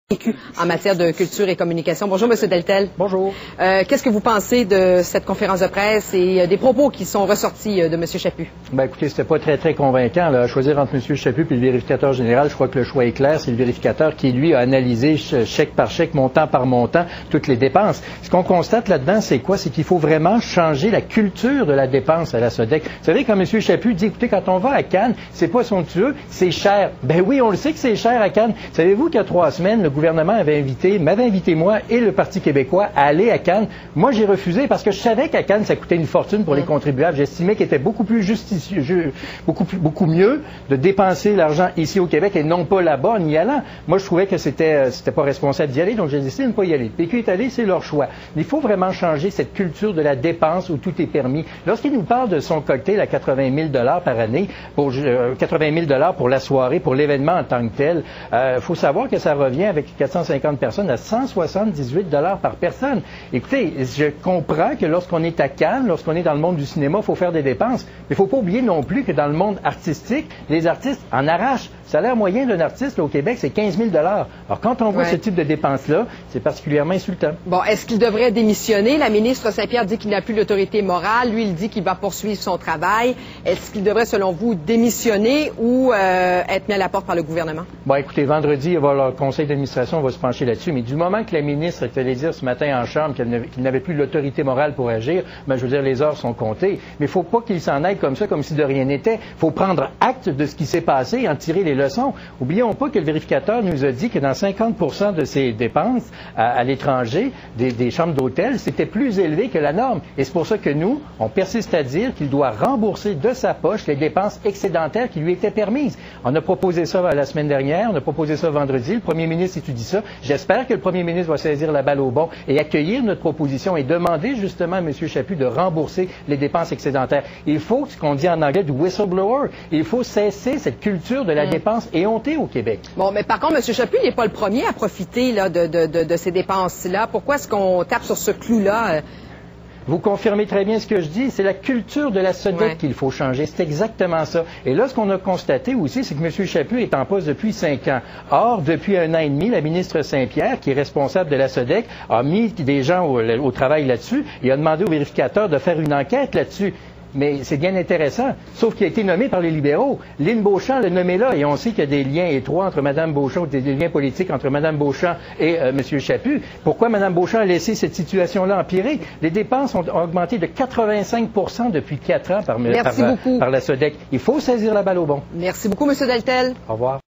en matière de culture et communication. Bonjour, M. Deltel. Bonjour. Qu'est-ce que vous pensez de cette conférence de presse et des propos qui sont ressortis de M. Chaput? Ben, écoutez, c'était pas très convaincant, là, à choisir entre M. Chaput et le vérificateur général. Je crois que le choix est clair. C'est le vérificateur qui, lui, a analysé chèque par chèque, montant par montant, toutes les dépenses. Ce qu'on constate là-dedans, c'est quoi? C'est qu'il faut vraiment changer la culture de la dépense à la SODEC. Vous savez, quand M. Chaput dit, écoutez, quand on va à Cannes, c'est pas somptueux, c'est cher. Ben oui, on le sait que c'est cher à Cannes. Savez-vous qu'il y a 3 semaines, le gouvernement m'avait invité moi et le Parti québécois à aller à Cannes. Moi, j'ai refusé parce que je savais qu'à Cannes, ça coûtait une fortune pour les contribuables. J'estimais qu'il était beaucoup plus justicieux, beaucoup mieux de dépenser l'argent ici au Québec et non pas là-bas en y allant. Moi, je trouvais que c'était pas responsable d'y aller, donc j'ai décidé de ne pas y aller. Le PQ est allé, c'est leur choix. Il faut vraiment changer cette culture de la dépense où tout est permis. Lorsqu'il nous parle de son cocktail à 80 000 $ par année, pour 80 000 $ pour la soirée, pour l'événement en tant que tel, faut savoir que ça revient avec 450 personnes à 178 $ par personne. Écoutez, je comprends que lorsqu'on est à Cannes, lorsqu'on est dans le monde du cinéma, il faut faire des dépenses. Mais il ne faut pas oublier non plus que dans le monde artistique, les artistes en arrachent. Le salaire moyen d'un artiste là, au Québec, c'est 15 000 $. Alors, quand on voit ce type de dépenses-là, c'est particulièrement insultant. Bon, est-ce qu'il devrait démissionner? La ministre Saint-Pierre dit qu'il n'a plus l'autorité morale. Lui, il dit qu'il va poursuivre son travail. Est-ce qu'il devrait, selon vous, démissionner ou être mis à la porte par le gouvernement? Bon, écoutez, vendredi, le conseil d'administration va se pencher là-dessus. Mais du moment que la ministre est allée dire ce matin en Chambre qu'il n'avait plus l'autorité morale pour agir, ben, je veux dire, les heures sont comptées. Mais il ne faut pas qu'il s'en aille comme ça, comme si de rien n'était. Il faut prendre acte de ce qui s'est passé et en tirer les leçons. Oublions pas que le vérificateur nous a dit que dans 50 % de ses dépenses à l'étranger, des chambres d'hôtel, c'était plus élevé que la norme. Et c'est pour ça que nous, on persiste à dire qu'il doit rembourser de sa poche les dépenses excédentaires qui lui étaient permises. On a proposé ça la semaine dernière, on a proposé ça vendredi. Le premier ministre étudie ça. J'espère que le premier ministre va saisir la balle au bon et accueillir notre proposition et demander justement à M. Chaput de rembourser les dépenses excédentaires. Il faut, ce qu'on dit en anglais, du whistleblower. Il faut cesser cette culture de la dépense éhontée au Québec. Bon, mais par contre, M. Chaput n'est pas le premier à profiter là, de ces dépenses-là. Pourquoi est-ce qu'on tape sur ce clou-là? Vous confirmez très bien ce que je dis. C'est la culture de la SODEC qu'il faut changer. C'est exactement ça. Et là, ce qu'on a constaté aussi, c'est que M. Chaput est en poste depuis 5 ans. Or, depuis 1 an et demi, la ministre Saint-Pierre, qui est responsable de la SODEC, a mis des gens au travail là-dessus et a demandé au vérificateur de faire une enquête là-dessus. Mais c'est bien intéressant, sauf qu'il a été nommé par les libéraux. Lynn Beauchamp l'a nommé là, et on sait qu'il y a des liens étroits entre Mme Beauchamp, des liens politiques entre Mme Beauchamp et M. Chaput. Pourquoi Mme Beauchamp a laissé cette situation-là empirer? Les dépenses ont augmenté de 85 % depuis 4 ans par la SODEC. Il faut saisir la balle au bon. Merci beaucoup, M. Deltel. Au revoir.